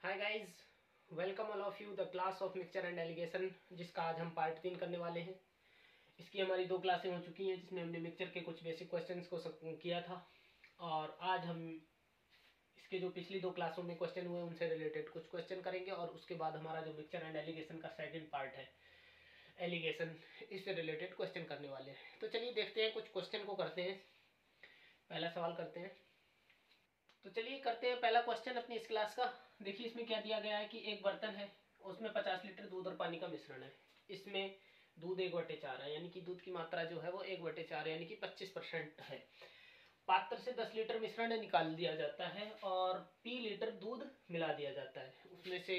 Hi guys, welcome all of you the class of mixture and allegation, जिसका आज हम part 3 करने वाले हैं। इसकी हमारी 2 क्लासें हो चुकी हैं, जिसमें हमने मिक्सचर के कुछ बेसिक क्वेश्चंस को किया था। और आज हम इसके जो पिछली 2 क्लासों में क्वेश्चन हुए उनसे रिलेटेड कुछ क्वेश्चन करेंगे, और उसके बाद हमारा जो मिक्सचर एंड एलिगेशन का सेकेंड पार्ट है एलिगेशन, इससे रिलेटेड क्वेश्चन करने वाले हैं। तो चलिए देखते हैं, कुछ क्वेश्चन को करते हैं। पहला सवाल करते हैं। तो चलिए करते हैं पहला क्वेश्चन अपनी इस क्लास का। देखिए इसमें क्या दिया गया है कि एक बर्तन है, उसमें 50 लीटर दूध और पानी का मिश्रण है। इसमें दूध 1/4 है, यानी कि दूध की मात्रा जो है वो 1/4 यानी कि 25% है। पात्र से 10 लीटर मिश्रण निकाल दिया जाता है और पी लीटर दूध मिला दिया जाता है। उसमें से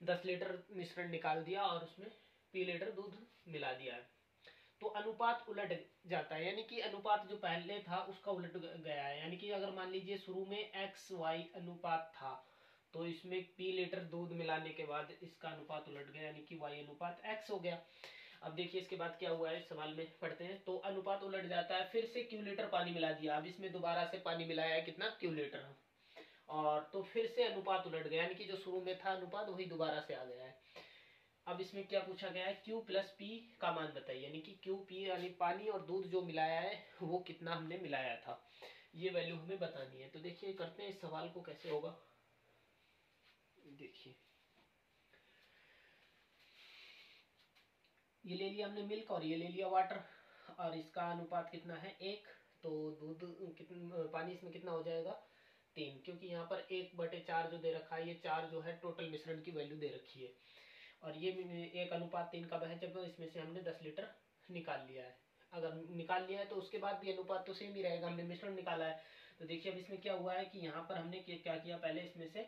10 लीटर मिश्रण निकाल दिया और उसमें पी लीटर दूध मिला दिया है। तो अनुपात उलट जाता है, यानी कि अनुपात जो पहले था उसका उलट गया है। यानी कि अगर मान लीजिए शुरू में XY अनुपात था, तो इसमें P लीटर दूध मिलाने के बाद इसका अनुपात उलट गया, यानी कि Y अनुपात X हो गया। अब देखिए इसके बाद क्या हुआ है, सवाल में पढ़ते हैं। तो अनुपात उलट जाता है, फिर से Q लीटर पानी मिला दिया। अब इसमें दोबारा से पानी मिलाया है, कितना, Q लीटर। और तो फिर से अनुपात उलट गया, यानी कि जो शुरू में था अनुपात वही दोबारा से आ गया है। अब इसमें क्या पूछा गया है, Q प्लस P का मान बताइए, यानी कि Q P यानी पानी और दूध जो मिलाया है वो कितना हमने मिलाया था, ये वैल्यू हमें बतानी है। तो देखिए करते हैं इस सवाल को कैसे होगा। देखिए ये ले लिया हमने मिल्क और ये ले लिया वाटर, और इसका अनुपात कितना है, 1। तो दूध कितना, पानी इसमें कितना हो जाएगा, 3, क्योंकि यहाँ पर 1/4 जो दे रखा है, ये 4 जो है टोटल मिश्रण की वैल्यू दे रखी है। और ये 1:3 का है, जब इसमें से हमने 10 लीटर निकाल लिया है। अगर निकाल लिया है तो उसके बाद भी अनुपात तो सेम ही रहेगा, हमने मिश्रण निकाला है। तो देखिए अब इसमें क्या हुआ है कि यहाँ पर हमने क्या किया, पहले इसमें से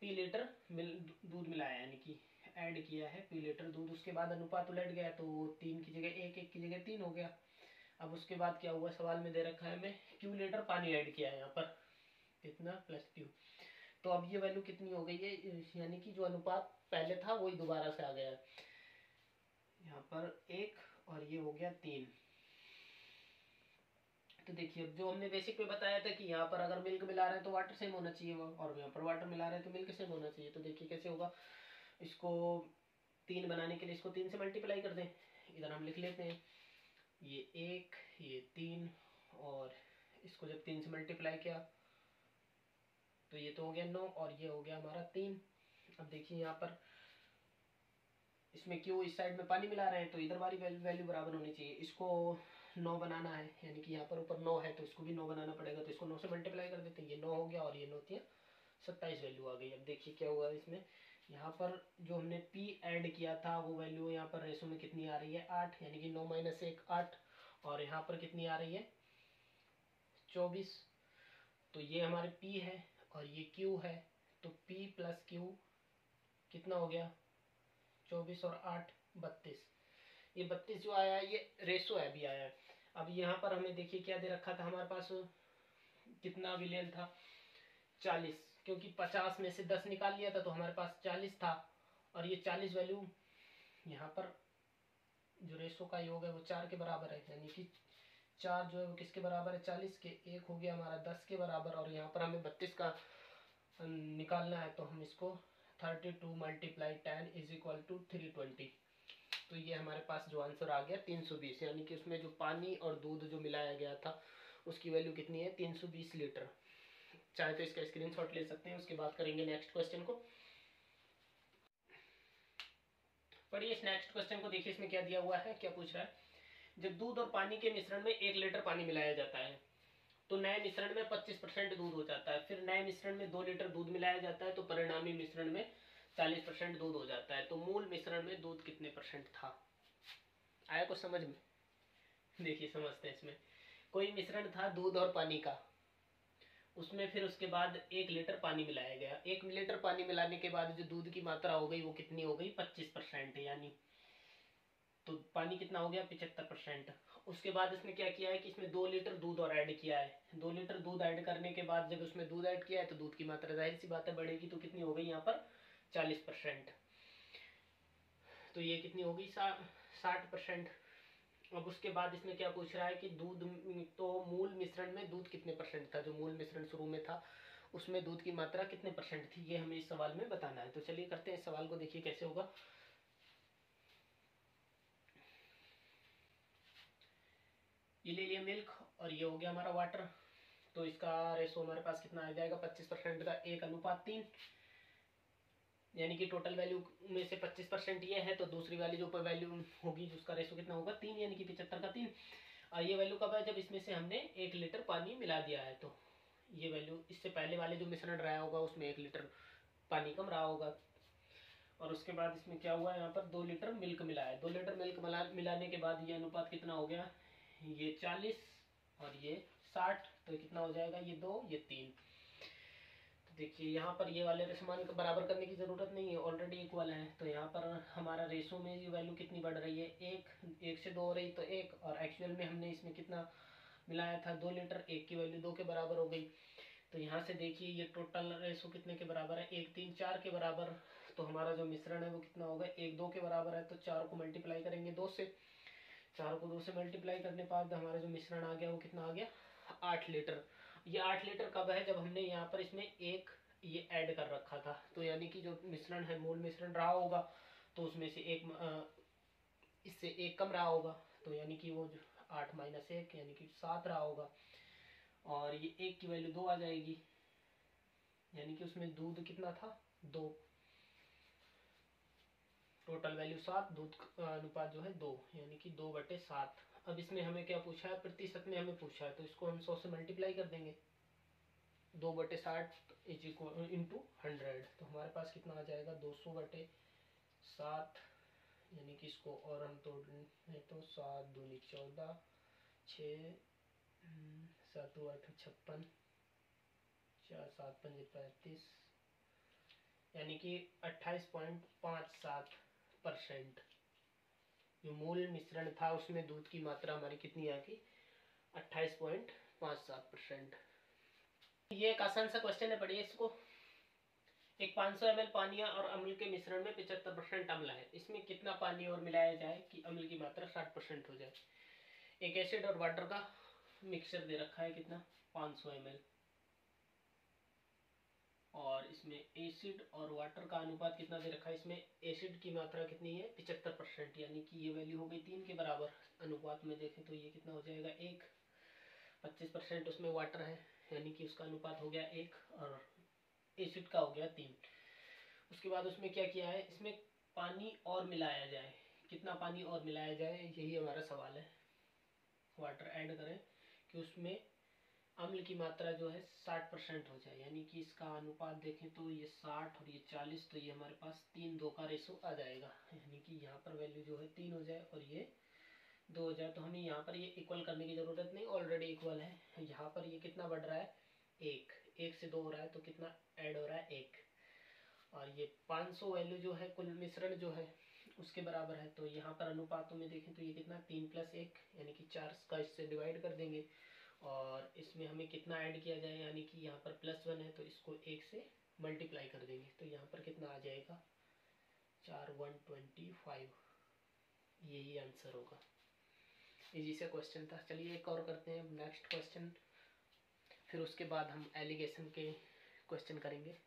पी लीटर दूध मिलाया, यानी कि ऐड किया है पी लीटर दूध। उसके बाद अनुपात उलट गया, तो 3 की जगह 1, 1 की जगह 3 हो गया। अब उसके बाद क्या हुआ, सवाल में दे रखा है हमें Q लीटर पानी ऐड किया है यहाँ पर, कितना, प्लस Q। तो अब ये वैल्यू कितनी हो गई है, यानी कि जो अनुपात पहले था वही दोबारा से आ गया है। यहाँ पर 1 और ये हो गया 3। तो देखिए अब जो हमने बेसिक में बताया था कि यहाँ पर अगर मिल्क मिला रहे हैं तो वाटर सेम होना चाहिए, और यहाँ पर वाटर मिला रहे हैं तो मिल्क सेम होना चाहिए। तो देखिए कैसे होगा, इसको 3 बनाने के लिए इसको 3 से मल्टीप्लाई कर दें। इधर हम लिख लेते हैं, ये 1, ये 3, और इसको जब 3 से मल्टीप्लाई किया तो ये तो हो गया 9, और ये हो गया हमारा 3। अब देखिए यहाँ पर इसमें क्यों इस साइड में पानी मिला रहे हैं, तो इधर वाली वैल्यू बराबर होनी चाहिए। इसको 9 बनाना है, यानी कि यहाँ पर ऊपर 9 है तो इसको भी 9 बनाना पड़ेगा। तो इसको 9 से मल्टीप्लाई कर देते हैं, ये 9 हो गया और ये 9 थी 27 वैल्यू आ गई। अब देखिए क्या हुआ इसमें, यहाँ पर जो हमने P ऐड किया था वो वैल्यू यहाँ पर रेशो में कितनी आ रही है, 8, यानी कि 9 - 1 8। और यहाँ पर कितनी आ रही है, 24। तो ये हमारे P है और ये Q है। तो P प्लस Q कितना हो गया, 24 और 8 32। ये 32 जो आया है ये रेशो है, भी आया है। अब यहाँ पर हमें देखिए क्या दे रखा था, हमारे पास कितना विलेन था, 40, क्योंकि 50 में से 10 निकाल लिया था तो हमारे पास 40 था। और ये 40 वैल्यू यहाँ पर जो रेशो का योग है वो 4 के बराबर है, यानी कि 4 जो है वो किसके बराबर है, 40 के। 1 हो गया हमारा 10 के बराबर, और यहाँ पर हमें 32 का निकालना है, तो हम इसको 32 मल्टीप्लाई 10 इज इक्वल टू 320। तो ये हमारे पास जो आंसर आ गया 320, यानी कि उसमें जो पानी और दूध जो मिलाया गया था उसकी वैल्यू कितनी है, 320 लीटर। चाहे तो इसका स्क्रीनशॉट ले सकते हैं। उसके बाद करेंगे नेक्स्ट क्वेश्चन को। पढ़िए इस नेक्स्ट क्वेश्चन को, देखिए इसमें क्या दिया हुआ है, क्या पूछ रहा है। जब दूध और पानी के मिश्रण में 1 लीटर पानी मिलाया जाता है तो नए मिश्रण में 25% दूध हो जाता है। फिर नए मिश्रण में 2 लीटर दूध मिलाया जाता है तो परिणामी मिश्रण में 40% दूध हो जाता है। तो मूल मिश्रण में दूध कितने परसेंट था। आया कुछ समझ में। देखिए समझते हैं इसमें। कोई मिश्रण था दूध और पानी का, उसमें फिर उसके बाद 1 लीटर पानी मिलाया गया। 1 लीटर पानी मिलाने के बाद जो दूध की मात्रा हो गई वो कितनी हो गई, 25%, यानी तो पानी कितना हो गया, 75%। उसके बाद इसने क्या किया है कि इसमें 2 लीटर दूध और ऐड किया है। 2 लीटर दूध ऐड करने के बाद जब उसमें दूध ऐड किया है तो दूध की मात्रा जाहिर सी बात है बढ़ेगी, तो कितनी हो गई यहाँ पर 40%। तो ये कितनी हो गई, 60%। अब उसके बाद इसमें क्या पूछ रहा है कि दूध, तो मूल मिश्रण में दूध कितने परसेंट था, जो मूल मिश्रण शुरू में था उसमें दूध की मात्रा कितने परसेंट थी, ये हमें इस सवाल में बताना है। तो चलिए करते हैं इस सवाल को, देखिए कैसे होगा। ये ले लिया मिल्क और ये हो गया हमारा वाटर। तो इसका रेशो हमारे पास कितना आ जाएगा, 25% का 1:3, यानी कि टोटल वैल्यू में से 25% ये है, तो दूसरी वाली जो वैल्यू होगी उसका रेशो कितना होगा 3, यानी कि 75 का 3। और ये वैल्यू कब है, जब इसमें से हमने 1 लीटर पानी मिला दिया है। तो ये वैल्यू इससे पहले वाले जो मिश्रण रहा होगा उसमें 1 लीटर पानी कम रहा होगा। और उसके बाद इसमें क्या हुआ, यहाँ पर 2 लीटर मिल्क मिला है। 2 लीटर मिल्क मिलाने के बाद ये अनुपात कितना हो गया, ये 40 और ये 60, तो कितना हो जाएगा, ये 2 ये 3। देखिए यहाँ पर ये वाले समान को बराबर करने की ज़रूरत नहीं है, ऑलरेडी इक्वल है। तो यहाँ पर हमारा रेशो में ये वैल्यू कितनी बढ़ रही है, 1 से 2 हो रही, तो 1, और एक्चुअल में हमने इसमें कितना मिलाया था 2 लीटर, 1 की वैल्यू 2 के बराबर हो गई। तो यहाँ से देखिए ये टोटल रेशो कितने के बराबर है, 1 3 4 के बराबर। तो हमारा जो मिश्रण है वो कितना होगा, 1 2 के बराबर है। तो 4 को मल्टीप्लाई करेंगे 2 से, 4 को 2 से मल्टीप्लाई करने के बाद हमारा जो मिश्रण आ गया वो कितना आ गया, 8 लीटर। ये 8 लीटर कब है, जब हमने यहाँ पर इसमें एक ये ऐड कर रखा था। तो यानी कि जो मिश्रण है मूल मिश्रण रहा होगा, तो उसमें से इससे एक कम रहा होगा। तो यानी कि वो जो 8 - 1 यानी कि 7 रहा होगा। और ये 1 की वैल्यू 2 आ जाएगी, यानी कि उसमें दूध कितना था 2, टोटल वैल्यू 7, दूध अनुपात जो है 2, यानी कि 2/7। अब इसमें हमें क्या पूछा है, प्रतिशत में हमें पूछा है, तो इसको हम 100 से मल्टीप्लाई कर देंगे। 2/60 इज इक्वल इंटू 100, तो हमारे पास कितना आ जाएगा 200/7, यानी कि इसको और हम तोड़ लें तो 7 दूनी 14, 6 7 8 56, 4 7 5 35, यानी कि 28.57%। जो मूल मिश्रण था उसमें दूध की मात्रा हमारी कितनी आ गई, 28.57%। ये एक आसान सा क्वेश्चन है, पढ़िए इसको। एक 500 ml पानी और अम्ल के मिश्रण में 75% अम्ल है, इसमें कितना पानी और मिलाया जाए कि अम्ल की मात्रा 60% हो जाए। एक एसिड और वाटर का मिक्सचर दे रखा है, कितना 500 ml, और इसमें एसिड और वाटर का अनुपात कितना दे रखा है, इसमें एसिड की मात्रा कितनी है 75%, यानी कि ये वैल्यू हो गई 3 के बराबर। अनुपात में देखें तो ये कितना हो जाएगा 1, 25% उसमें वाटर है, यानी कि उसका अनुपात हो गया 1, और एसिड का हो गया 3। उसके बाद उसमें क्या किया है, इसमें पानी और मिलाया जाए, कितना पानी और मिलाया जाए, यही हमारा सवाल है। वाटर ऐड करें कि उसमें अम्ल की मात्रा जो है 60% हो जाए, यानी कि इसका अनुपात देखें तो ये 60 और ये 40, तो ये हमारे पास 3 2 का रेशो आ जाएगा, यानी कि यहाँ पर वैल्यू जो है 3 हो जाए और ये 2 हो जाए। तो हमें यहाँ पर ये इक्वल करने की ज़रूरत नहीं, ऑलरेडी इक्वल है। यहाँ पर ये कितना बढ़ रहा है, 1 से 2 हो रहा है, तो कितना ऐड हो रहा है 1, और ये 500 वैल्यू जो है कुल मिश्रण जो है उसके बराबर है। तो यहाँ पर अनुपातों में देखें तो ये कितना 3 + 1, यानी कि 4 का इससे डिवाइड कर देंगे, और इसमें हमें कितना ऐड किया जाए, यानी कि यहाँ पर +1 है तो इसको 1 से मल्टीप्लाई कर देंगे, तो यहाँ पर कितना आ जाएगा 4 125, यही आंसर होगा। इजी से क्वेश्चन था। चलिए एक और करते हैं, नेक्स्ट क्वेश्चन, फिर उसके बाद हम एलिगेशन के क्वेश्चन करेंगे।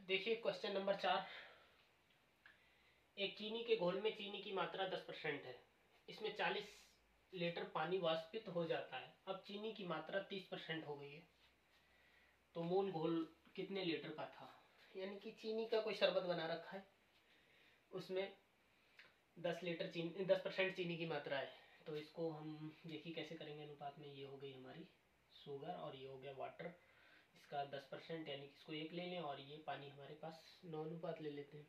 देखिए क्वेश्चन नंबर 4, एक चीनी के घोल में चीनी की मात्रा 10% है, इसमें 40 लीटर पानी वाष्पित हो जाता है। अब चीनी की मात्रा 30% हो गई है, तो मूल घोल कितने लीटर का था, यानी कि चीनी का कोई शरबत बना रखा है, उसमें 10% चीनी की मात्रा है। तो इसको हम देखिए कैसे करेंगे अनुपात में। ये हो गई हमारी शुगर और ये हो गया वाटर, इसका 10%, यानी कि इसको 1 ले लें, और ये पानी हमारे पास 9 अनुपात ले लेते हैं।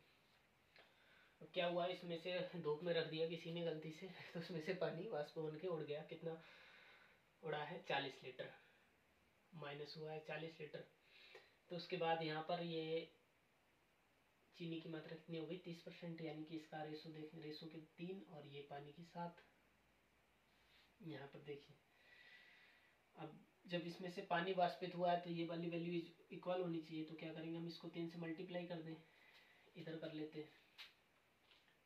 अब क्या हुआ, इसमें से धूप में रख दिया किसी ने गलती से, तो उसमें से पानी वाष्प बन के उड़ गया, कितना उड़ा है 40 लीटर, माइनस हुआ है 40 लीटर। तो उसके बाद यहाँ पर ये चीनी की मात्रा कितनी हो गई 30%, यानी कि इसका रेशो देखें, रेशो के 3 और ये पानी की 7। यहाँ पर देखिए अब जब इसमें से पानी वाष्पित हुआ है तो ये वाली वैल्यू इक्वल होनी चाहिए, तो क्या करेंगे हम इसको 3 से मल्टीप्लाई कर दें, इधर कर लेते हैं,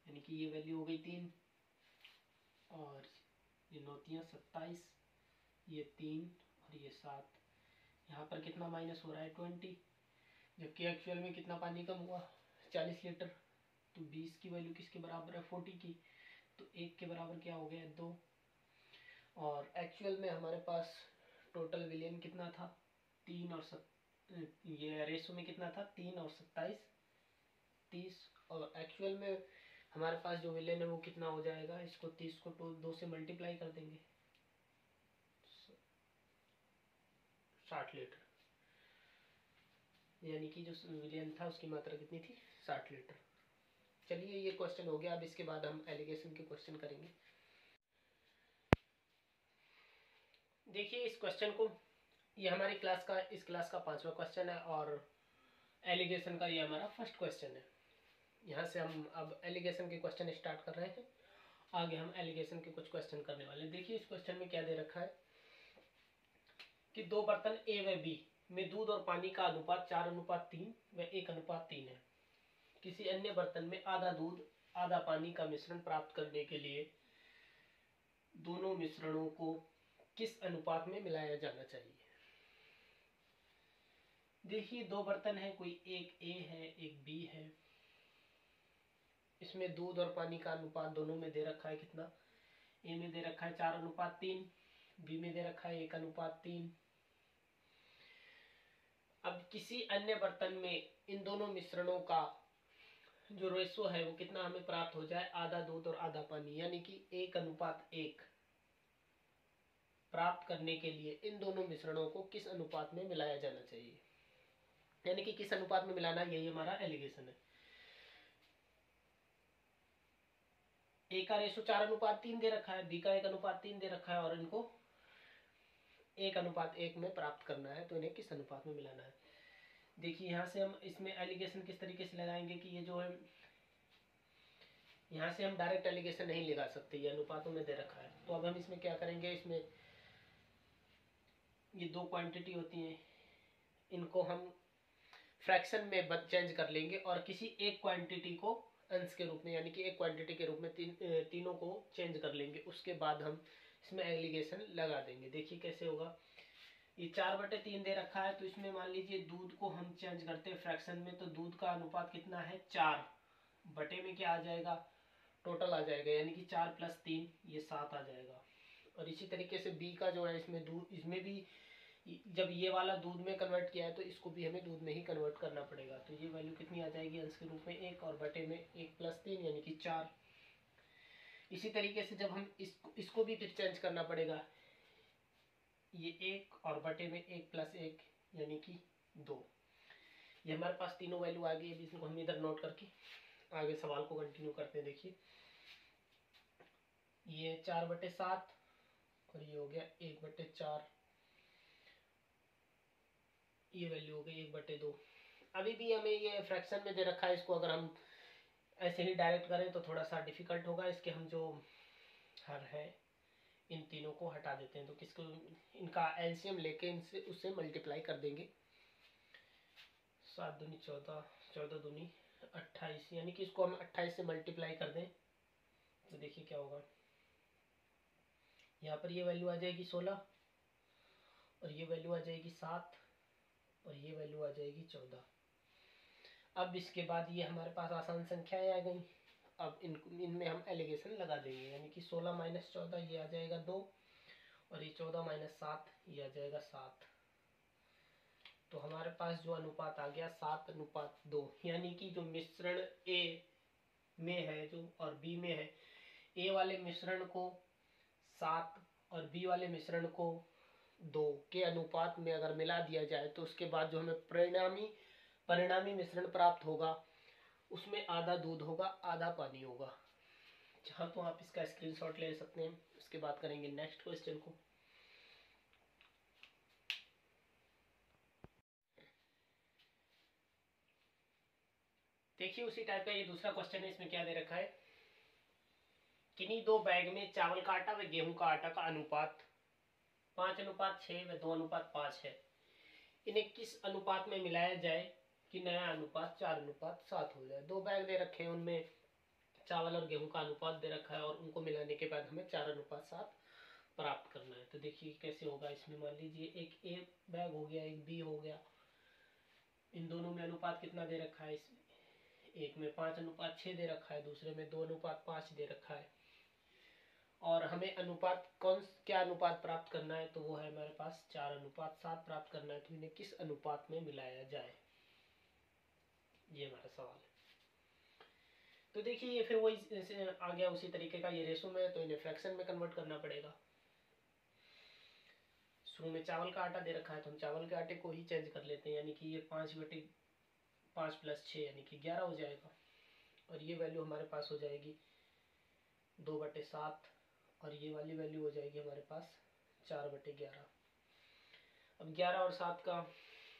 यानी कि ये वैल्यू हो गई 3, और ये 9 × 27, ये 3 और ये 7, यहाँ पर कितना माइनस हो रहा है 20, जबकि एक्चुअल में कितना पानी कम हुआ 40 लीटर। तो 20 की वैल्यू किसके बराबर है 40 की, तो 1 के बराबर क्या हो गया 2। और एक्चुअल में हमारे पास टोटल विलियन कितना था 3 और ये रेशो में कितना था 3 और 27 30। और एक्चुअल में हमारे पास जो विलियन है वो कितना हो जाएगा, इसको 30 को 2 से मल्टीप्लाई कर देंगे 60 लीटर, यानी कि जो विलियन था उसकी मात्रा कितनी थी 60 लीटर। चलिए ये क्वेश्चन हो गया। अब इसके बाद हम एलिगेशन के क्वेश्चन करेंगे। देखिए इस क्वेश्चन को, ये हमारी इस क्लास का 5वां क्वेश्चन है और एलिगेशन का ये हमारा फर्स्ट क्वेश्चन है। यहाँ से हम अब एलिगेशन के क्वेश्चन स्टार्ट कर रहे हैं। आगे हम एलिगेशन के कुछ क्वेश्चन करने वाले हैं। देखिए इस क्वेश्चन में क्या दे रखा है कि 2 बर्तन ए व बी में दूध और पानी का अनुपात 4:3 व 1:3 है। किसी अन्य बर्तन में आधा दूध आधा पानी का मिश्रण प्राप्त करने के लिए दोनों मिश्रणों को किस अनुपात में मिलाया जाना चाहिए। देखिए 2 बर्तन है, कोई एक ए है एक बी है। इसमें दूध और पानी का अनुपात दोनों में दे रखा है कितना, ए में दे रखा है 4:3, बी में दे रखा है 1:3। अब किसी अन्य बर्तन में इन दोनों मिश्रणों का जो रेशो है वो कितना हमें प्राप्त हो जाए, आधा दूध और आधा पानी, यानी कि 1:1 प्राप्त करने के लिए इन दोनों मिश्रणों को किस अनुपात में मिलाया जाना चाहिए, यानी कि किस अनुपात में मिलाना, यही हमारा एलिगेशन है। ए का रेशो 4:3 दे रखा है, बी का 1:3 दे रखा है और इनको 1:1 में प्राप्त करना है, तो इन्हें किस अनुपात में मिलाना है। देखिए यहाँ से हम इसमें एलिगेशन किस तरीके से लगाएंगे कि ये जो है, यहाँ से हम डायरेक्ट एलिगेशन नहीं लगा सकते, ये अनुपातों में दे रखा है। तो अब हम इसमें क्या करेंगे, इसमें ये 2 क्वांटिटी होती हैं, इनको हम फ्रैक्शन में चेंज कर लेंगे और किसी एक क्वांटिटी को अंश के रूप में, यानी कि एक क्वांटिटी के रूप में तीनों को चेंज कर लेंगे। उसके बाद हम इसमें एलिगेशन लगा देंगे। देखिए कैसे होगा, ये 4/3 दे रखा है, तो इसमें मान लीजिए दूध को हम चेंज करते हैं फ्रैक्शन में, तो दूध का अनुपात कितना है 4 बटे में क्या आ जाएगा, टोटल आ जाएगा, यानी कि 4 + 3 ये 7 आ जाएगा। और इसी तरीके से बी का जो है, इसमें दूध, इसमें भी जब ये वाला दूध में कन्वर्ट किया है तो इसको भी हमें दूध में ही कन्वर्ट करना पड़ेगा। तो ये वैल्यू कितनी आ जाएगी अंश के रूप में 1 और बटे में 1 + 3 यानी कि 4। इसी तरीके से जब हम इसको भी फिर चेंज करना पड़ेगा, ये 1 और बटे में 1 + 1 यानी कि 2। ये हमारे पास तीनों वैल्यू आ गई। अभी इसको हम इधर नोट करके आगे सवाल को कंटिन्यू करते हैं। देखिए ये 4/7 और ये हो गया 1/4, ये वैल्यू हो गई 1/2। अभी भी हमें ये फ्रैक्शन में दे रखा है, इसको अगर हम ऐसे ही डायरेक्ट करें तो थोड़ा सा डिफिकल्ट होगा। इसके हम जो हर है इन तीनों को हटा देते हैं, तो किसको, इनका एलसीएम लेके इनसे उससे मल्टीप्लाई कर देंगे। 7 दूनी 14, 14 दूनी 28, यानी कि इसको हम 28 से मल्टीप्लाई कर दें तो देखिए क्या होगा। यहाँ पर ये वैल्यू आ जाएगी 16 और ये वैल्यू आ जाएगी 7 और ये वैल्यू आ जाएगी 14। अब इसके बाद ये हमारे पास आसान संख्याएं आ गई। अब इनमें हम एलिगेशन लगा देंगे, यानी कि 16 - 14 ये आ जाएगा 2 और ये 14 - 7 ये आ जाएगा 7। तो हमारे पास जो अनुपात आ गया 7:2, यानी कि जो मिश्रण ए में है जो और बी में है, ए वाले मिश्रण को 7 और बी वाले मिश्रण को 2 के अनुपात में अगर मिला दिया जाए तो उसके बाद जो हमें परिणामी मिश्रण प्राप्त होगा उसमें आधा दूध होगा आधा पानी होगा। जहाँ तो आप इसका स्क्रीनशॉट ले सकते हैं। उसके बाद करेंगे नेक्स्ट क्वेश्चन को। देखिए उसी टाइप का ये दूसरा क्वेश्चन है। इसमें क्या दे रखा है, किन्हीं 2 बैग में चावल का आटा व गेहूं का आटा का अनुपात 5:6 व 2:5 है। इन्हें किस अनुपात में मिलाया जाए कि नया अनुपात 4:7 हो जाए। 2 बैग दे रखे हैं, उनमें चावल और गेहूं का अनुपात दे रखा है और उनको मिलाने के बाद हमें 4:7 प्राप्त करना है। तो देखिए कैसे होगा। इसमें मान लीजिए एक ए बैग हो गया, एक बी हो गया। इन दोनों में अनुपात कितना दे रखा है? इसमें एक में 5:6 दे रखा है, दूसरे में 2:5 दे रखा है। और हमें अनुपात क्या अनुपात प्राप्त करना है? तो वो है हमारे पास 4:7 प्राप्त करना है। तो इन्हें किस अनुपात में मिलाया जाए, ये हमारा सवाल है। तो देखिए ये फिर वही आ गया उसी तरीके का। ये रेशो में, तो इन्हें फ्रैक्शन में कन्वर्ट करना पड़ेगा। शुरू में चावल का आटा दे रखा है, तो हम चावल के आटे को ही चेंज कर लेते हैं, यानी कि ये 5/5 + 6 यानी कि 11 हो जाएगा। और ये वैल्यू हमारे पास हो जाएगी 2/7, और ये वाली वैल्यू हो जाएगी हमारे पास 4/11। अब 11 और 7 का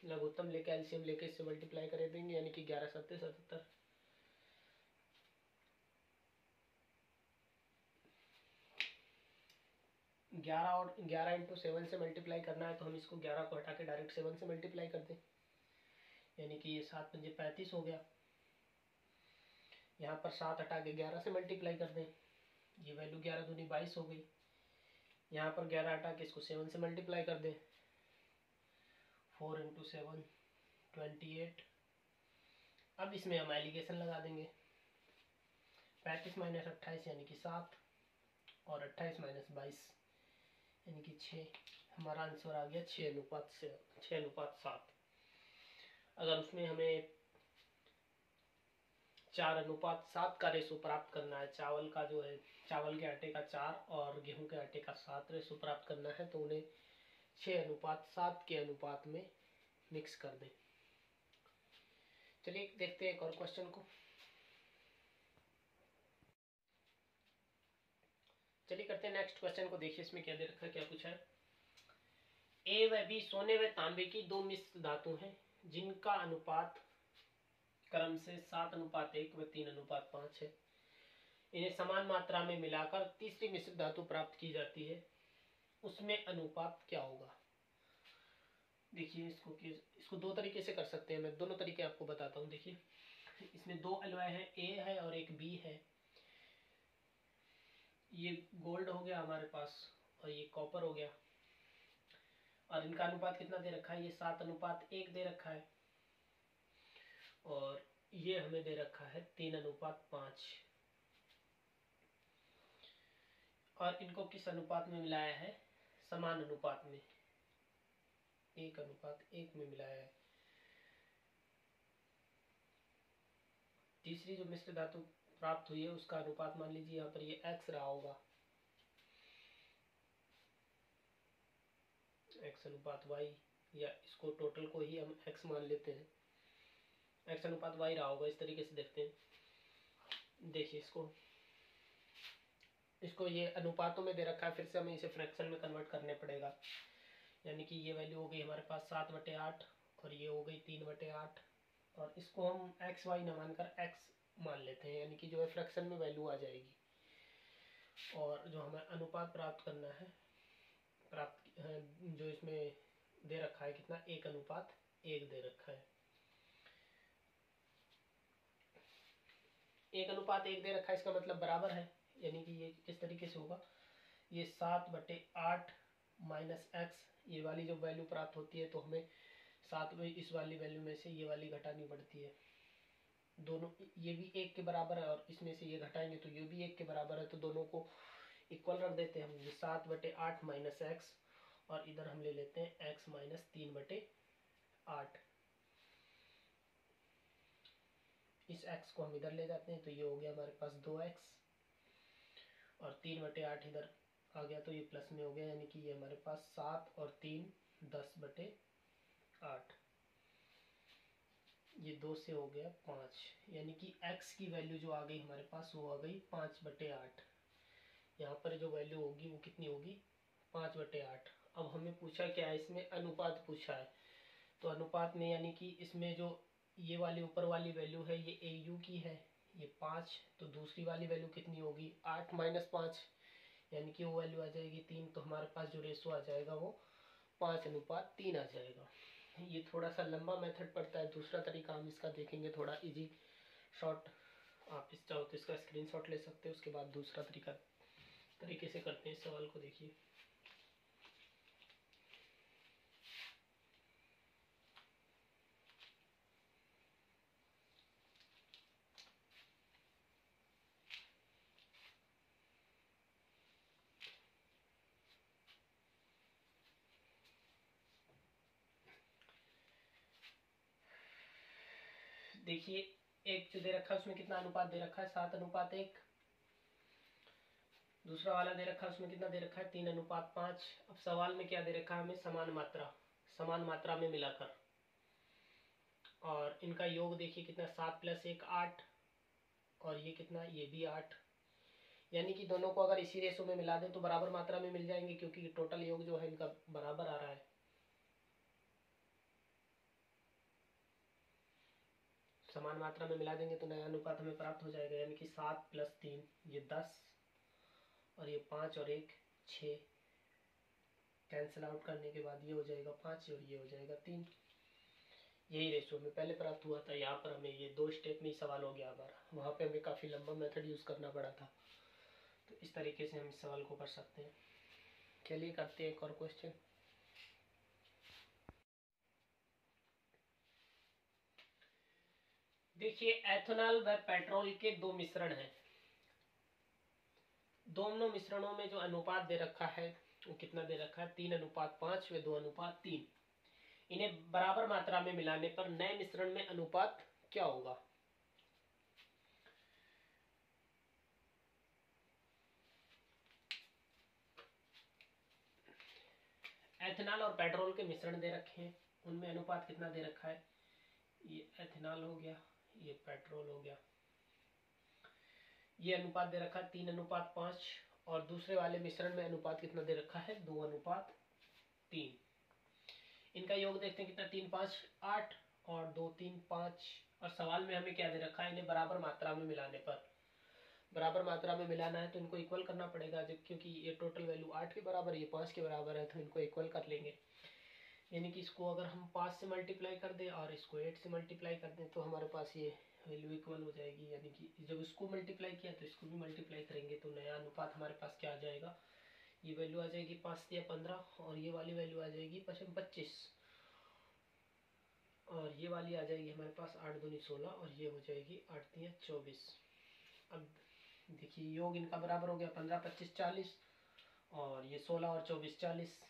लघुत्तम लेके एलसीएम लेके इससे मल्टीप्लाई कर देंगे, यानी कि 11 × 7 = 77। 11 और 11 × 7 से मल्टीप्लाई करना है, तो हम इसको 11 को हटा के डायरेक्ट 7 से मल्टीप्लाई कर दें, यानी कि ये 7×5 = 35 हो गया। यहाँ पर 7 हटा के 11 से मल्टीप्लाई कर दें, ये वैल्यू 11 दूनी 22 हो गई। यहाँ पर 11 हटा के इसको 7 से मल्टीप्लाई कर दें, 4 × 7 = 28। अब इसमें हम एलिगेशन लगा देंगे। 35 - 28 यानी कि 7, और 28 - 22 यानी कि 6। हमारा आंसर आ गया 6:7। अगर उसमें हमें 4:7 का रेशो प्राप्त करना है, चावल का जो है, चावल के आटे का 4 और गेहूं के आटे का 7 रेशो प्राप्त करना है, तो उन्हें 6:7 के अनुपात में मिक्स कर दें। चलिए देखते हैं एक और क्वेश्चन को। चलिए करते हैं नेक्स्ट क्वेश्चन को। देखिए इसमें क्या दे रखा है, क्या पूछा है। ए व बी सोने व तांबे की दो मिश्र धातु हैं, जिनका अनुपात क्रम से 7:1 व 3:5 है। इन्हें समान मात्रा में मिलाकर तीसरी मिश्र धातु प्राप्त की जाती है, उसमें अनुपात क्या होगा? देखिए इसको दो तरीके से कर सकते हैं। मैं दोनों तरीके आपको बताता हूँ। देखिए इसमें दो अलॉय है, ए है और एक बी है। ये गोल्ड हो गया हमारे पास, और ये कॉपर हो गया। और इनका अनुपात कितना दे रखा है? ये 7:1 दे रखा है, और ये हमें दे रखा है 3:5। और इनको किस अनुपात में मिलाया है? समान अनुपात में, 1:1 में मिलाया है। तीसरी जो मिश्र धातु प्राप्त हुई है उसका अनुपात मान लीजिए यहाँ पर ये x रहा होगा, x/y, या इसको टोटल को ही हम x मान लेते हैं, x/y रहा होगा। इस तरीके से देखते हैं। देखिए इसको ये अनुपातों में दे रखा है, फिर से हमें इसे फ्रैक्शन में कन्वर्ट करने पड़ेगा। यानी कि ये वैल्यू हो गई हमारे पास 7/8, और ये हो गई 3/8, और इसको हम एक्स वाई न मानकर x मान लेते हैं, यानी कि जो है फ्रैक्शन में वैल्यू आ जाएगी। और जो हमें अनुपात प्राप्त करना है, जो इसमें दे रखा है कितना, 1:1 दे रखा है। 1:1 दे रखा है, इसका मतलब बराबर है। यानी कि ये किस तरीके से होगा, ये 7/8 - x, ये वाली जो वैल्यू प्राप्त होती है, तो हमें 7 में इस वाली वैल्यू में से ये वाली घटानी पड़ती है। दोनों ये भी 1 के बराबर है, और इसमें से ये घटाएंगे तो ये भी 1 के बराबर है, तो दोनों को इक्वल रख देते हैं हम। ये 7/8 - x, और इधर हम ले लेते हैं x - 3/8। इस x को हम इधर ले जाते हैं, तो ये हो गया हमारे पास 2x, और 3/8 इधर आ गया, तो ये प्लस में हो गया, यानी कि ये हमारे पास 7 और 3 10/8। ये 2 से हो गया 5, यानी कि x की वैल्यू जो आ गई हमारे पास, वो आ गई 5/8। यहाँ पर जो वैल्यू होगी वो कितनी होगी, 5/8। अब हमें पूछा क्या है, इसमें अनुपात पूछा है। तो अनुपात में यानी कि इसमें जो ये वाली ऊपर वाली वैल्यू है, ये AU की है, ये 5, तो दूसरी वाली वैल्यू कितनी होगी, 8 - 5, यानी कि वो वैल्यू आ जाएगी 3। तो हमारे पास जो रेशो आ जाएगा वो 5:3 आ जाएगा। ये थोड़ा सा लंबा मेथड पड़ता है, दूसरा तरीका हम इसका देखेंगे, थोड़ा इजी शॉर्ट। आप इस चाहो तो इसका स्क्रीनशॉट ले सकते हो, उसके बाद दूसरा तरीके से करते हैं इस सवाल को। देखिए देखिए एक जो दे रखा है उसमें कितना अनुपात दे रखा है, 7:1। दूसरा वाला दे रखा है उसमें कितना दे रखा है, 3:5। अब सवाल में क्या दे रखा है हमें, समान मात्रा में मिलाकर, और इनका योग देखिए कितना, 7 + 1 8, और ये कितना, ये भी 8। यानी कि दोनों को अगर इसी रेशो में मिला दें तो बराबर मात्रा में मिल जाएंगे, क्योंकि टोटल योग जो है इनका बराबर आ रहा है। समान मात्रा में मिला देंगे तो नया अनुपात हमें प्राप्त हो जाएगा, यानी कि 7 + 3 ये 10, और ये 5 और 1 6, कैंसिल आउट करने के बाद ये हो जाएगा 5 और ये हो जाएगा 3। यही रेशो में पहले प्राप्त हुआ था। यहाँ पर हमें ये 2 स्टेप में ही सवाल हो गया हमारा, वहाँ पे हमें काफ़ी लंबा मेथड यूज़ करना पड़ा था। तो इस तरीके से हम इस सवाल को कर सकते हैं। चलिए करते हैं एक और क्वेश्चन। देखिए एथेनॉल व पेट्रोल के 2 मिश्रण हैं। दोनों मिश्रणों में जो अनुपात दे रखा है वो कितना दे रखा है, 3:5 व 2:3। इन्हें बराबर मात्रा में मिलाने पर नए मिश्रण में अनुपात क्या होगा। एथेनॉल और पेट्रोल के मिश्रण दे रखे हैं, उनमें अनुपात कितना दे रखा है, ये एथेनॉल हो गया, ये पेट्रोल हो गया। ये अनुपात दे रखा है 3:5, और दूसरे वाले मिश्रण में अनुपात कितना दे रखा है, 2:3। इनका योग देखते हैं कितना, 3 5 8 और 2 3 5। और सवाल में हमें क्या दे रखा है, इन्हें बराबर मात्रा में मिलाने पर, बराबर मात्रा में मिलाना है तो इनको इक्वल करना पड़ेगा, जब क्योंकि ये टोटल वैल्यू 8 के बराबर, ये 5 के बराबर है, तो इनको इक्वल कर लेंगे। यानी कि इसको अगर हम 5 से मल्टीप्लाई कर दें और इसको 8 से मल्टीप्लाई कर दें तो हमारे पास ये वैल्यू इक्वल हो जाएगी। यानी कि जब इसको मल्टीप्लाई किया तो इसको भी मल्टीप्लाई करेंगे तो नया अनुपात हमारे पास क्या आ जाएगा, ये वैल्यू आ जाएगी 5 या 15, और ये वाली वैल्यू आ जाएगी 25, और ये वाली आ जाएगी हमारे पास 8 दूनी 16, और ये हो जाएगी 8 तिया 24। अब देखिए योग इनका बराबर हो गया, 15 25 40, और ये 16 और 24 40।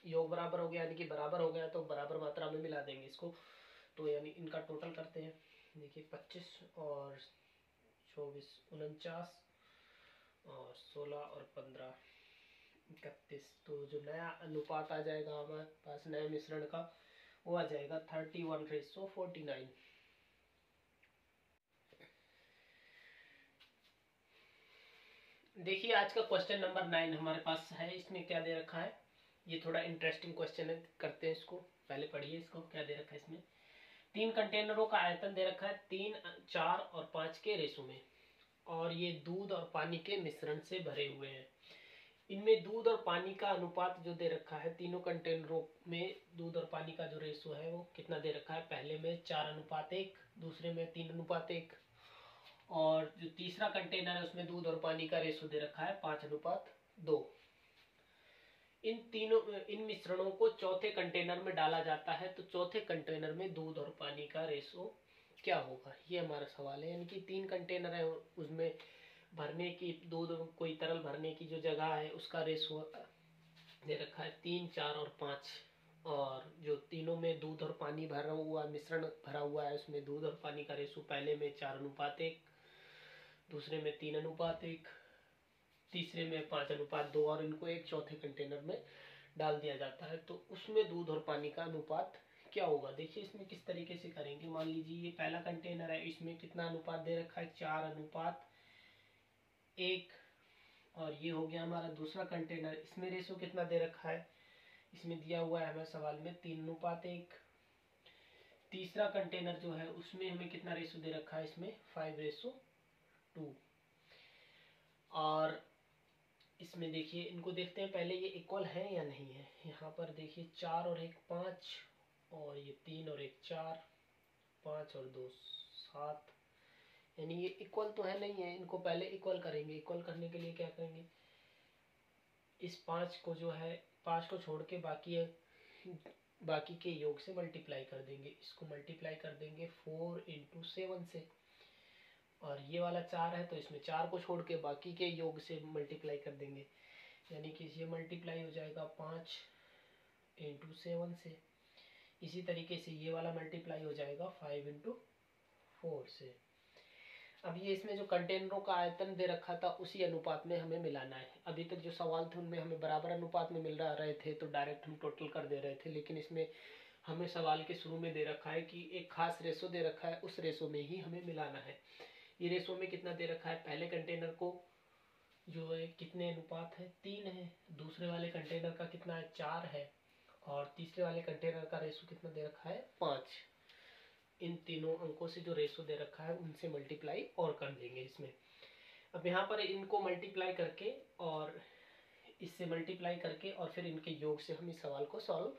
योग बराबर हो गया, यानी कि बराबर हो गया तो बराबर मात्रा में मिला देंगे इसको। तो यानी इनका टोटल करते हैं, देखिए 25 और 24 49, और 16 और 15 31। तो जो नया अनुपात आ जाएगा हमारे पास नए मिश्रण का, वो आ जाएगा 31:49। देखिए आज का क्वेश्चन नंबर 9 हमारे पास है। इसमें क्या दे रखा है, ये थोड़ा इंटरेस्टिंग क्वेश्चन है, करते हैं इसको। पहले पढ़िए इसको, क्या दे रखा है इसमें। 3 कंटेनरों का आयतन दे रखा है 3 4 और 5 के रेशो में, और ये दूध और पानी के मिश्रण से भरे हुए हैं। इनमें दूध और पानी का अनुपात जो दे रखा है, तीनों कंटेनरों में दूध और पानी का जो रेशो है वो कितना दे रखा है, पहले में 4:1, दूसरे में 3:1, और जो तीसरा कंटेनर है उसमें दूध और पानी का रेशो दे रखा है 5:2। इन मिश्रणों को चौथे कंटेनर में डाला जाता है, तो चौथे कंटेनर में दूध और पानी का रेशो क्या होगा, ये हमारा सवाल है। यानी कि 3 कंटेनर है, उसमें भरने की दूध कोई तरल भरने की जो जगह है उसका रेशो दे रखा है 3 4 और 5, और जो तीनों में दूध और पानी भरा हुआ मिश्रण भरा हुआ है उसमें दूध और पानी का रेशो पहले में 4:1, दूसरे में 3:1, तीसरे में 5:2, और इनको एक चौथे कंटेनर में डाल दिया जाता है, तो उसमें दूध और पानी का अनुपात क्या होगा। देखिए इसमें किस तरीके से करेंगे। मान लीजिए ये पहला कंटेनर है, इसमें कितना अनुपात दे रखा है, 4:1, और ये हो गया हमारा दूसरा कंटेनर, इसमें रेशो कितना दे रखा है, इसमें दिया हुआ है हमें सवाल में 3:1। तीसरा कंटेनर जो है उसमें हमें कितना रेशो दे रखा है, इसमें 5:2। और इसमें देखिए इनको देखते हैं पहले ये इक्वल है या नहीं है। यहाँ पर देखिए 4 और 1 5, और ये 3 और 1 4, 5 और 2 7, यानी ये इक्वल तो है नहीं है। इनको पहले इक्वल करेंगे। इक्वल करने के लिए क्या करेंगे, इस 5 को जो है 5 को छोड़ के बाकी के योग से मल्टीप्लाई कर देंगे। इसको मल्टीप्लाई कर देंगे 4 × 7 से, और ये वाला 4 है तो इसमें 4 को छोड़ के बाकी के योग से मल्टीप्लाई कर देंगे, यानी कि ये मल्टीप्लाई हो जाएगा 5 × 7 से। इसी तरीके से ये वाला मल्टीप्लाई हो जाएगा 5 × 4 से। अब ये इसमें जो कंटेनरों का आयतन दे रखा था उसी अनुपात में हमें मिलाना है। अभी तक जो सवाल थे उनमें हमें बराबर अनुपात में मिल रहे थे तो डायरेक्ट हम टोटल कर दे रहे थे, लेकिन इसमें हमें सवाल के शुरू में दे रखा है कि एक खास रेशो दे रखा है, उस रेशो में ही हमें मिलाना है। ये रेशो में कितना दे रखा है, पहले कंटेनर को जो है कितने अनुपात है, 3 है, दूसरे वाले कंटेनर का कितना है, 4 है, और तीसरे वाले कंटेनर का रेशो कितना दे रखा है, 5। इन तीनों अंकों से जो रेशो दे रखा है उनसे मल्टीप्लाई और कर देंगे इसमें। अब यहाँ पर इनको मल्टीप्लाई करके और इससे मल्टीप्लाई करके और फिर इनके योग से हम इस सवाल को सॉल्व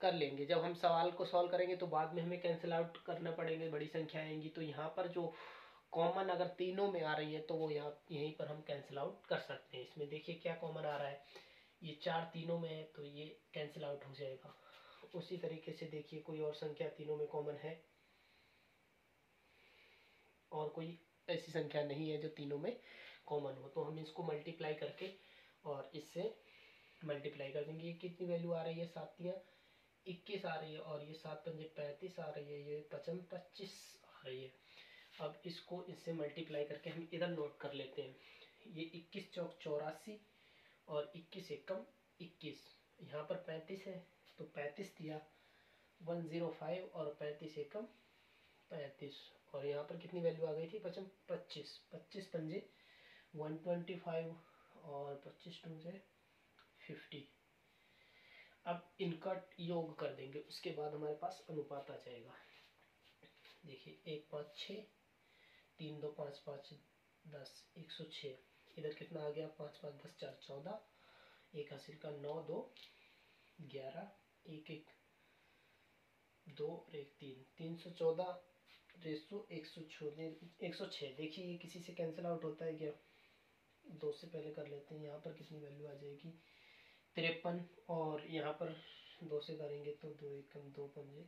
कर लेंगे। जब हम सवाल को सॉल्व करेंगे तो बाद में हमें कैंसिल आउट करना पड़ेंगे, बड़ी संख्या आएंगी, तो यहाँ पर जो कॉमन अगर तीनों में आ रही है तो वो यहाँ यहीं पर हम कैंसिल आउट कर सकते हैं। इसमें देखिए क्या कॉमन आ रहा है, ये 4 तीनों में है तो ये कैंसिल आउट हो जाएगा। उसी तरीके से देखिए कोई और संख्या तीनों में कॉमन है, और कोई ऐसी संख्या नहीं है जो तीनों में कॉमन हो, तो हम इसको मल्टीप्लाई करके और इससे मल्टीप्लाई कर देंगे। ये कितनी वैल्यू आ रही है, 7 या 21 आ रही है, और ये 7 पंजे 35 आ रही है, ये 55 25 आ रही है। अब इसको इससे मल्टीप्लाई करके हम इधर नोट कर लेते हैं। ये 21 चौक 84 और 21 एकम 21, यहाँ पर 35 है तो 35 दिया 105 और 35 एकम 35, और यहाँ पर कितनी वैल्यू आ गई थी, 25 25 पंजे 125 और 25 टू से 50। अब इनका योग कर देंगे, उसके बाद हमारे पास अनुपात आ जाएगा। देखिए 1 5 6, 3 2 5 5 10 106, इधर कितना आ गया, 5 5 10 4 14, एक हासिल का 9 2 11, 1 1 2 और 1 3, 314 रेसो 106। देखिए ये किसी से कैंसिल आउट होता है क्या, 2 से पहले कर लेते हैं। यहाँ पर कितनी वैल्यू आ जाएगी, 53, और यहाँ पर 2 से करेंगे तो 2 एकम 2 पंजे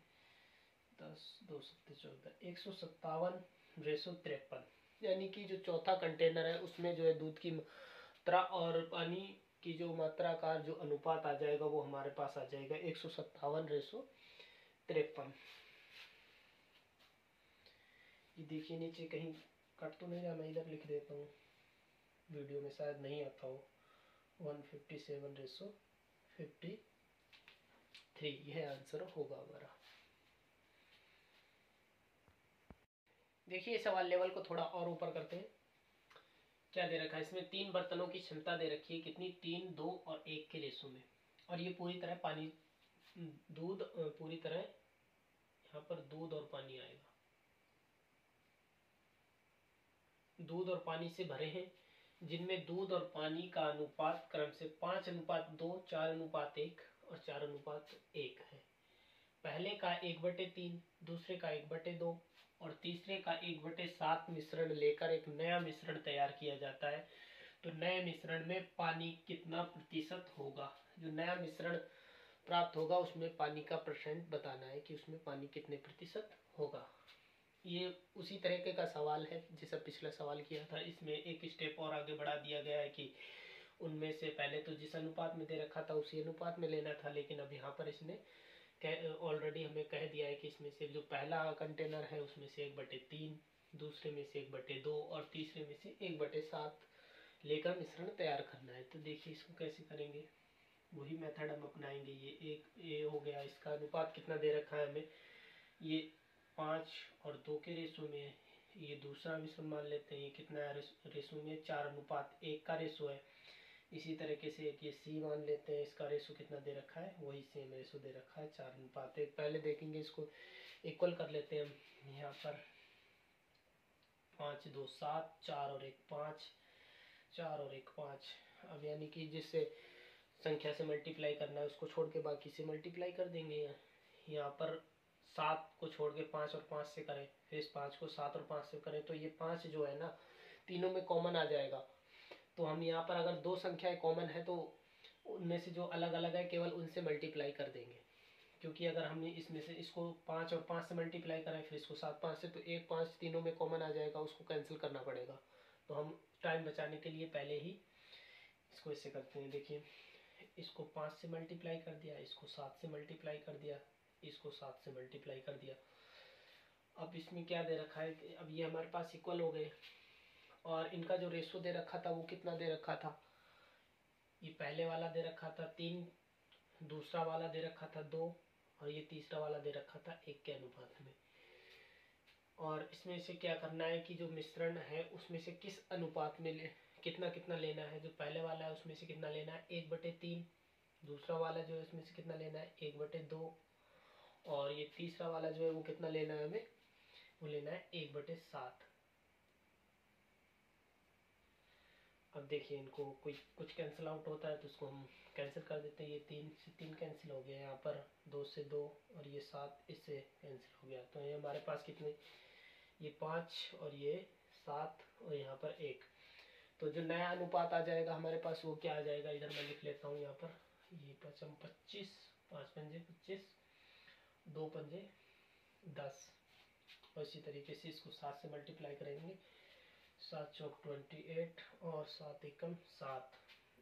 10 2 7 14, 157 रेसो 53। यानी कि जो चौथा कंटेनर है उसमें जो है दूध की मात्रा और पानी की जो मात्रा का जो अनुपात आ जाएगा वो हमारे पास आ जाएगा 157 रेसो 53। ये देखिए नीचे कहीं कट तो नहीं रहा, मैं इधर लिख देता हूँ, वीडियो में शायद नहीं आता हो, 157 रेसो 53, यह आंसर होगा हमारा। देखिए सवाल लेवल को थोड़ा और ऊपर करते हैं। क्या दे रखा है इसमें, 3 बर्तनों की क्षमता दे रखी है, कितनी, 3 2 और 1 के रेशो में, और ये पूरी तरह पानी दूध पूरी तरह यहाँ पर दूध और पानी आएगा, दूध और पानी से भरे हैं, जिनमें दूध और पानी का अनुपात क्रम से 5:2, 4:1 और 4:1 है। पहले का 1/3, दूसरे का 1/2 और तीसरे का 1/7 मिश्रण लेकर एक नया मिश्रण तैयार किया जाता है। तो नए मिश्रण में पानी कितना प्रतिशत होगा, जो नया मिश्रण प्राप्त होगा उसमें पानी का परसेंट बताना है कि उसमें पानी कितने प्रतिशत होगा। ये उसी तरीके का सवाल है जैसा पिछला सवाल किया था, इसमें एक स्टेप और आगे बढ़ा दिया गया है कि उनमें से पहले तो जिस अनुपात में दे रखा था उसी अनुपात में लेना था, लेकिन अब यहाँ पर इसने ऑलरेडी हमें कह दिया है कि इसमें से जो पहला कंटेनर है उसमें से 1/3, दूसरे में से 1/2 और तीसरे में से 1/7 लेकर मिश्रण तैयार करना है। तो देखिए इसको कैसे करेंगे, वही मेथड हम अपनाएंगे। ये हो गया, इसका अनुपात कितना दे रखा है हमें, ये 5 और 2 के रेशो में है। ये दूसरा मिश्रण मान लेते हैं, ये कितना रेशो में, 4:1 का रेशो है। इसी तरीके से एक ये सी मान लेते हैं, इसका रेशो कितना दे रखा है, वही सेम रेशो दे रखा है 4:1। पहले देखेंगे इसको इक्वल कर लेते हैं हम। यहाँ पर 5 2 7, 4 और 1 5, 4 और 1 5। अब यानी कि जिससे संख्या से मल्टीप्लाई करना है उसको छोड़ के बाकी से मल्टीप्लाई कर देंगे। यहाँ पर 7 को छोड़ के 5 और 5 से करें, फिर इस 5 को 7 और 5 से करें तो ये 5 जो है ना तीनों में कॉमन आ जाएगा। तो हम यहाँ पर अगर 2 संख्याएं कॉमन है तो उनमें से जो अलग अलग है केवल उनसे मल्टीप्लाई कर देंगे, क्योंकि अगर हमने इसमें से इसको 5 और 5 से मल्टीप्लाई करें फिर इसको 7 5 से, तो 1 5 तीनों में कॉमन आ जाएगा, उसको कैंसिल करना पड़ेगा। तो हम टाइम बचाने के लिए पहले ही इसको इससे करते हैं। देखिए इसको 5 से मल्टीप्लाई कर दिया, इसको 7 से मल्टीप्लाई कर दिया, इसको 7 से मल्टीप्लाई कर दिया, अब इसमें क्या दे रखा है कि अब ये हमारे पास इक्वल हो गए, और इनका जो रेशो दे रखा था वो कितना दे रखा था, ये पहले वाला दे रखा था 3, दूसरा वाला दे रखा था 2, और ये तीसरा वाला दे रखा था 1 के अनुपात में। और इसमें से क्या करना है कि जो मिश्रण है उसमें से किस अनुपात में कितना कितना लेना है। जो पहले वाला है उसमें से कितना लेना है 1/3, दूसरा वाला जो है उसमें से कितना लेना है 1/2, और ये तीसरा वाला जो है वो कितना लेना है हमें, वो लेना है 1/7। अब देखिए इनको कोई कुछ कैंसिल आउट होता है तो उसको हम कैंसिल कर देते हैं। ये 3 से 3 कैंसिल हो गया, यहाँ पर 2 से 2, और ये 7 इससे कैंसिल हो गया। तो ये हमारे पास कितने, ये 5 और ये 7 और यहाँ पर 1। तो जो नया अनुपात आ जाएगा हमारे पास वो क्या आ जाएगा, इधर मैं लिख लेता हूँ यहाँ पर, ये 25, 5 पंजे 25, 2 पंजे 10, और इसी तरीके से इसको 7 से मल्टीप्लाई करेंगे, 7 चौक 28 और 7 एकम 7,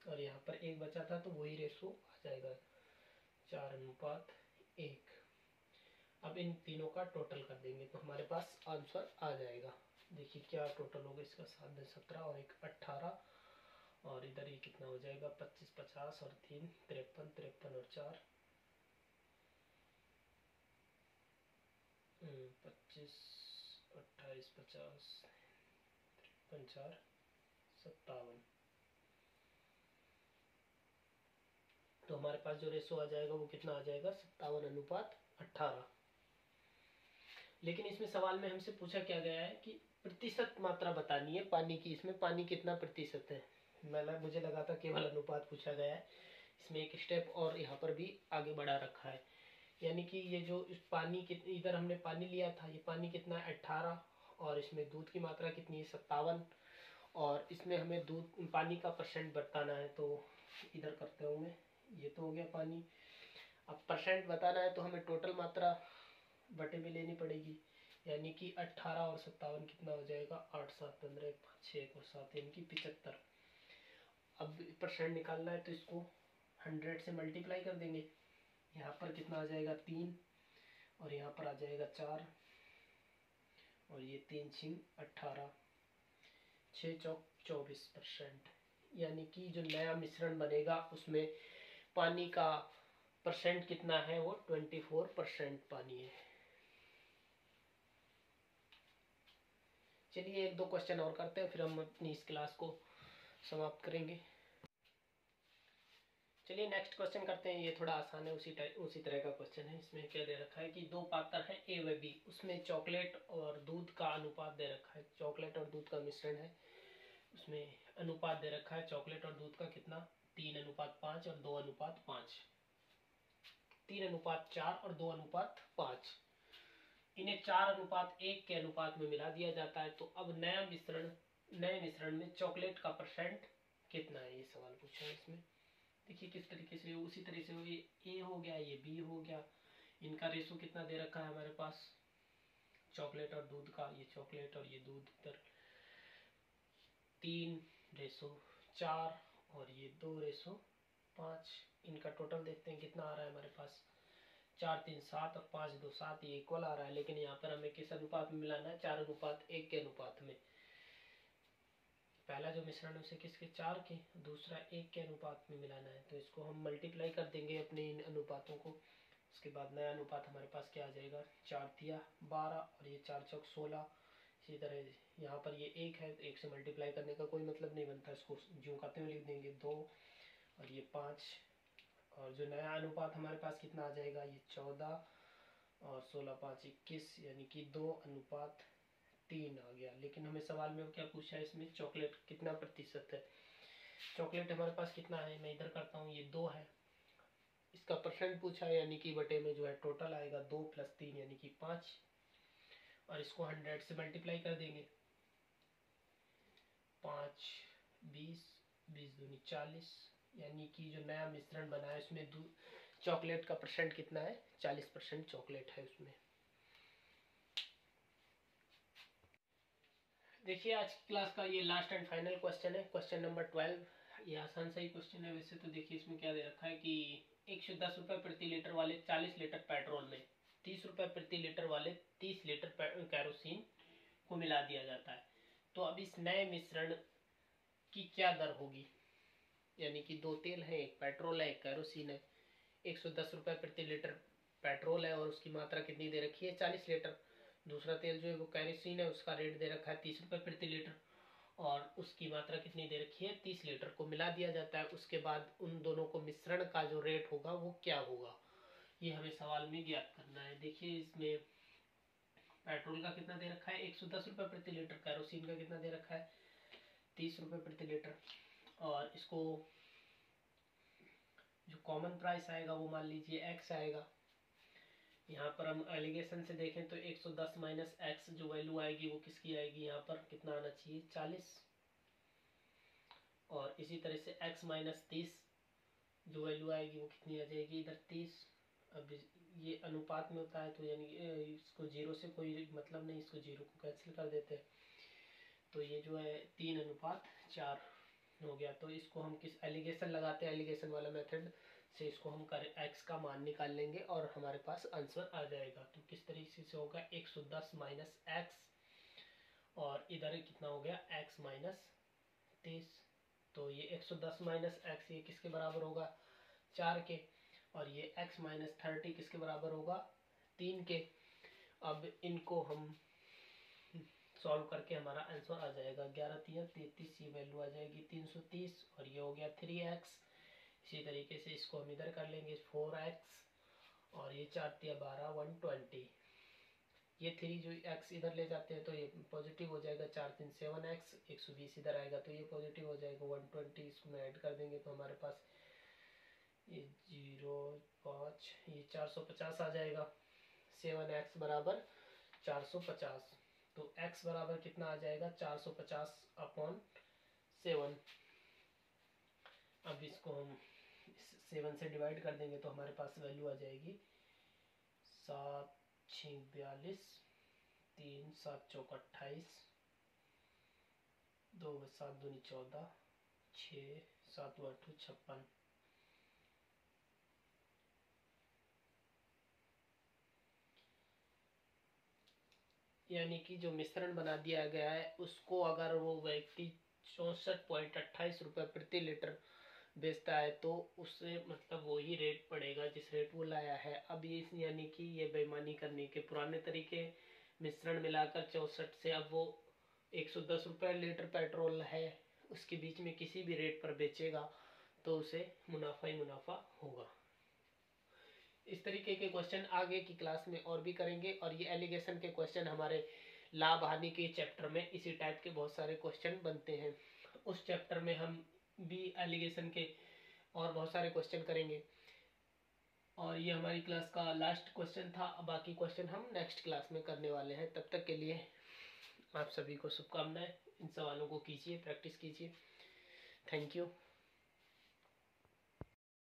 और यहाँ पर 1 बचा था तो वही रेशो आ जाएगा 4:1। अब इन तीनों का टोटल कर देंगे तो हमारे पास आंसर आ जाएगा। देखिए क्या टोटल होगा इसका, 7 17 और 1 18, और इधर ये कितना हो जाएगा 25 50 और 3 53 53 और 4 25 28 50 53 4 57। तो हमारे पास जो रेशो आ जाएगा वो कितना आ जाएगा 57:18। लेकिन इसमें सवाल में हमसे पूछा क्या गया है कि प्रतिशत मात्रा बतानी है पानी की, इसमें पानी कितना प्रतिशत है। मुझे लगा था केवल अनुपात पूछा गया है, इसमें एक स्टेप और यहाँ पर भी आगे बढ़ा रखा है। यानी कि ये जो इस पानी इधर हमने पानी लिया था, ये पानी कितना है 18, और इसमें दूध की मात्रा कितनी है 57, और इसमें हमें दूध पानी का परसेंट बताना है। तो इधर करते होंगे, ये तो हो गया पानी। अब परसेंट बताना है तो हमें टोटल मात्रा बटे में लेनी पड़ेगी, यानी कि 18 और 57 कितना हो जाएगा 8 7 15 1 5 6 और 7 यानी कि 75। अब परसेंट निकालना है तो इसको 100 से मल्टीप्लाई कर देंगे। यहाँ पर कितना आ जाएगा 3, और यहाँ पर आ जाएगा 4, और ये 3 छिंग 18, 6 चौक 24%। यानी कि जो नया मिश्रण बनेगा उसमें पानी का परसेंट कितना है, वो 24% पानी है। चलिए 1-2 क्वेश्चन और करते हैं फिर हम अपनी इस क्लास को समाप्त करेंगे। चलिए नेक्स्ट क्वेश्चन करते हैं, ये थोड़ा आसान है, उसी तरह का क्वेश्चन है। इसमें क्या दे रखा है कि 2 पात्र हैं ए व बी, उसमें चॉकलेट और दूध का अनुपात दे रखा है। चॉकलेट और दूध का मिश्रण है, उसमें अनुपात दे रखा है चॉकलेट और दूध का कितना 3:5 और 2:5, 3:4 और 2:5। इन्हें 4:1 के अनुपात में मिला दिया जाता है। तो अब नए मिश्रण में चॉकलेट का परसेंट कितना है, ये सवाल पूछा है इसमें। देखिए किस तरीके से, उसी तरह से ये ए हो गया, ये बी हो गया, इनका रेशो कितना दे रखा है हमारे पास चॉकलेट और दूध का, ये चॉकलेट और ये दूध इधर 3:4 और ये 2:5। इनका टोटल देखते हैं कितना आ रहा है हमारे पास, 4 3 7 और 5 2 7, ये इक्वल आ रहा है। लेकिन यहाँ पर हमें किस अनुपात में मिलाना है 4:1 के अनुपात में। पहला जो मिश्रण है उसे किसके 4 के, दूसरा 1 के अनुपात में मिलाना है। तो इसको हम मल्टीप्लाई कर देंगे अपने इन अनुपातों को। उसके बाद नया अनुपात हमारे पास क्या आ जाएगा 4 तिया 12 और ये 4 चौक 16। इसी तरह यहाँ पर ये 1 है, 1 से मल्टीप्लाई करने का कोई मतलब नहीं बनता, इसको ज्यों खाते हुए लिख देंगे 2 और ये 5। और जो नया अनुपात हमारे पास कितना आ जाएगा, ये 14 और 16 5 21, यानी कि 2:3 आ गया। लेकिन हमें सवाल में क्या पूछा है, इसमें चॉकलेट कितना प्रतिशत है। चॉकलेट हमारे पास कितना है, मैं इधर करता हूँ, ये 2 है, इसका परसेंट पूछा है, यानी कि बटे में जो है टोटल आएगा 2 + 3 यानी कि 5, और इसको 100 से मल्टीप्लाई कर देंगे। 5 20 20 दूनी 40, यानी कि जो नया मिश्रण बना है उसमें चॉकलेट का परसेंट कितना है 40% चॉकलेट है उसमें। देखिए आज की क्लास का ये लास्ट एंड फाइनल क्वेश्चन है, क्वेश्चन नंबर 12। ये आसान सा ही क्वेश्चन है वैसे तो। देखिए इसमें क्या दे रखा है कि 110 रुपये प्रति लीटर वाले 40 लीटर पेट्रोल में ₹30 प्रति लीटर वाले 30 लीटर कैरोसिन को मिला दिया जाता है। तो अब इस नए मिश्रण की क्या दर होगी, यानी कि दो तेल है, एक पेट्रोल है एक कैरोसिन है। ₹110 प्रति लीटर पेट्रोल है और उसकी मात्रा कितनी दे रखी है, 40 लीटर। दूसरा तेल जो है वो कैरोसिन है, उसका रेट दे रखा है ₹30 प्रति लीटर और उसकी मात्रा कितनी दे रखी है, 30 लीटर को मिला दिया जाता है। उसके बाद उन दोनों को मिश्रण का जो रेट होगा वो क्या होगा, ये हमें सवाल में ज्ञात करना है। देखिए इसमें पेट्रोल का कितना दे रखा है, ₹110 प्रति लीटर। कैरोसिन का कितना दे रखा है, ₹30 प्रति लीटर। और इसको जो कॉमन प्राइस आएगा वो मान लीजिए x आएगा। यहाँ पर हम एलिगेशन से देखें तो 110 माइनस एक्स जो वैल्यू आएगी वो किसकी आएगी, यहाँ पर कितना आना चाहिए, 40। और इसी तरह से x माइनस 30 जो वैल्यू आएगी वो कितनी आ जाएगी, इधर 30। अब ये अनुपात में होता है तो यानी इसको जीरो से कोई मतलब नहीं, इसको जीरो को कैंसिल कर देते हैं। तो ये जो है 3:4 हो गया। तो इसको हम किस एलिगेशन लगाते हैं, एलिगेशन वाला मेथड से इसको हम कर x का मान निकाल लेंगे और हमारे पास आंसर आ जाएगा। तो किस तरीके से होगा, 110 माइनस एक्स और इधर कितना हो गया, x माइनस 30। तो ये 110 माइनस एक्स ये किसके बराबर होगा, 4 के। और ये x माइनस 30 किसके बराबर होगा, 3 के। अब इनको हम सॉल्व करके हमारा आंसर आ जाएगा 11×3=33, ये वैल्यू आ जाएगी 330 और ये हो गया 3x। इसी तरीके से इसको हम इधर कर लेंगे 4x और ये 4×3=12 120। ये 3 जो x इधर ले जाते हैं तो ये पॉजिटिव हो जाएगा, 4×3=7x, 120 इधर आएगा तो ये पॉजिटिव हो जाएगा 120। इसको में ऐड कर देंगे तो हमारे पास ये 0.5 ये 450 आ जाएगा। 7x बराबर 450। तो x बराबर कितना आ जाएगा, 450/7। अब इसको हम 7 से डिवाइड कर देंगे तो हमारे पास वैल्यू आ जाएगी 7×6=42, 3×7=28, 2×7=14, 6×7=56। यानी कि जो मिश्रण बना दिया गया है उसको अगर वो व्यक्ति 64.28 प्रति लीटर बेचता है तो उससे मतलब वही रेट पड़ेगा जिस रेट वो लाया है। अब ये यानी कि ये बेईमानी करने के पुराने तरीके, मिश्रण मिलाकर 64 से अब वो 110 रुपये लीटर पेट्रोल है उसके बीच में किसी भी रेट पर बेचेगा तो उसे मुनाफा ही मुनाफा होगा। इस तरीके के क्वेश्चन आगे की क्लास में और भी करेंगे और ये एलिगेशन के क्वेश्चन हमारे लाभ हानि के चैप्टर में इसी टाइप के बहुत सारे क्वेश्चन बनते हैं। उस चैप्टर में हम भी एलिगेशन के और बहुत सारे क्वेश्चन करेंगे और ये हमारी क्लास का लास्ट क्वेश्चन था। बाकी क्वेश्चन हम नेक्स्ट क्लास में करने वाले हैं। तब तक के लिए आप सभी को शुभकामनाएं। इन सवालों को कीजिए, प्रैक्टिस कीजिए। Thank you.